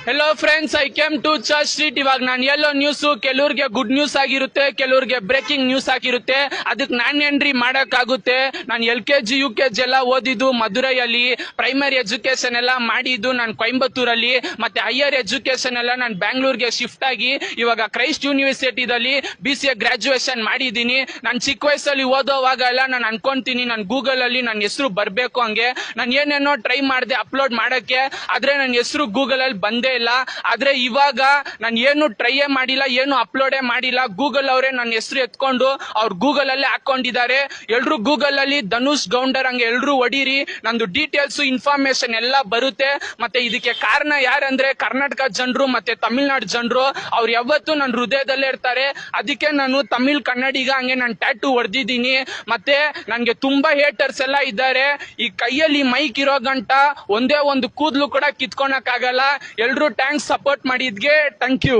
Hello friends, I came to Church Street. ಇವಾಗ ನಾನು ಎಲ್ಲೋ ನ್ಯೂಸ್ ಕೆಲವ್ರಿಗೆ ಗುಡ್ ನ್ಯೂಸ್ ಆಗಿರುತ್ತೆ, ಕೆಲವ್ರಿಗೆ ಬ್ರೇಕಿಂಗ್ ನ್ಯೂಸ್ ಆಗಿರುತ್ತೆ. ಅದಕ್ಕೆ ನಾನು ಏನ್ರಿ ಮಾಡಕ್ಕಾಗುತ್ತೆ? ನಾನು LKG UKG ಎಲ್ಲ ಓದಿದ್ದು ಮಧುರೈಯಲ್ಲಿ, ಪ್ರೈಮರಿ ಎಜುಕೇಶನ್ ಎಲ್ಲ ಮಾಡಿದ್ದು ನಾನು ಕೊಯಂಬತ್ತೂರಲ್ಲಿ, ಮತ್ತೆ ಹೈಯರ್ ಎಜುಕೇಶನ್ ಎಲ್ಲ ನಾನು ಬ್ಯಾಂಗ್ಳೂರ್ಗೆ ಶಿಫ್ಟ್ ಆಗಿ ಇವಾಗ ಕ್ರೈಸ್ಟ್ ಯೂನಿವರ್ಸಿಟಿದಲ್ಲಿ BCA ಗ್ರಾಜುಯೇಷನ್ ಮಾಡಿದ್ದೀನಿ. ನಾನು ಚಿಕ್ಕ ವಯಸ್ಸಲ್ಲಿ ಓದೋವಾಗ ಎಲ್ಲ ನಾನು ಅನ್ಕೊಂತೀನಿ ನಾನು ಗೂಗಲ್ ಅಲ್ಲಿ ನನ್ನ ಹೆಸರು ಬರ್ಬೇಕು ಹಂಗೆ. ನಾನು ಏನೇನೋ ಟ್ರೈ ಮಾಡಿದೆ ಅಪ್ಲೋಡ್ ಮಾಡಕ್ಕೆ, ಆದ್ರೆ ನನ್ನ ಹೆಸರು ಗೂಗಲ್ ಅಲ್ಲಿ ಬಂದೇ ಇಲ್ಲ. ಆದ್ರೆ ಇವಾಗ ನಾನು ಏನು ಟ್ರೈಯೇ ಮಾಡಿಲ್ಲ, ಏನು ಅಪ್ಲೋಡೇ ಮಾಡಿಲ್ಲ. ಗೂಗಲ್ ಅವರೇ ನನ್ನ ಹೆಸರು ಎತ್ಕೊಂಡು ಅವ್ರು ಗೂಗಲ್ ಅಲ್ಲೇ ಹಾಕೊಂಡಿದ್ದಾರೆ. ಎಲ್ರು ಗೂಗಲ್ ಅಲ್ಲಿ ಧನುಷ್ ಗೌಂಡರ್ ಹಂಗೆ ಎಲ್ರು ಹೊಡೀರಿ, ನಂದು ಡೀಟೇಲ್ಸ್ ಇನ್ಫಾರ್ಮೇಶನ್ ಎಲ್ಲ ಬರುತ್ತೆ. ಮತ್ತೆ ಇದಕ್ಕೆ ಕಾರಣ ಯಾರಂದ್ರೆ ಕರ್ನಾಟಕ ಜನರು ಮತ್ತೆ ತಮಿಳ್ನಾಡು ಜನರು. ಅವ್ರು ಯಾವತ್ತೂ ನನ್ನ ಹೃದಯದಲ್ಲೇ ಇರ್ತಾರೆ. ಅದಕ್ಕೆ ನಾನು ತಮಿಳ್ ಕನ್ನಡಿಗ ಹಂಗೆ ನಾನು ಟ್ಯಾಟೂ ಹೊಡೆದಿದ್ದೀನಿ. ಮತ್ತೆ ನನ್ಗೆ ತುಂಬಾ ಹೇಟರ್ಸ್ ಎಲ್ಲ ಇದ್ದಾರೆ. ಈ ಕೈಯಲ್ಲಿ ಮೈಕ್ ಇರೋ ಗಂಟ ಒಂದೇ ಒಂದು ಕೂದಲು ಕೂಡ ಕಿತ್ಕೊಳಕ್ ಆಗಲ್ಲ. ಎಲ್ರು ಥ್ಯಾಂಕ್ಸ್ ಸಪೋರ್ಟ್ ಮಾಡಿದ್ಗೆ, ಥ್ಯಾಂಕ್ ಯು.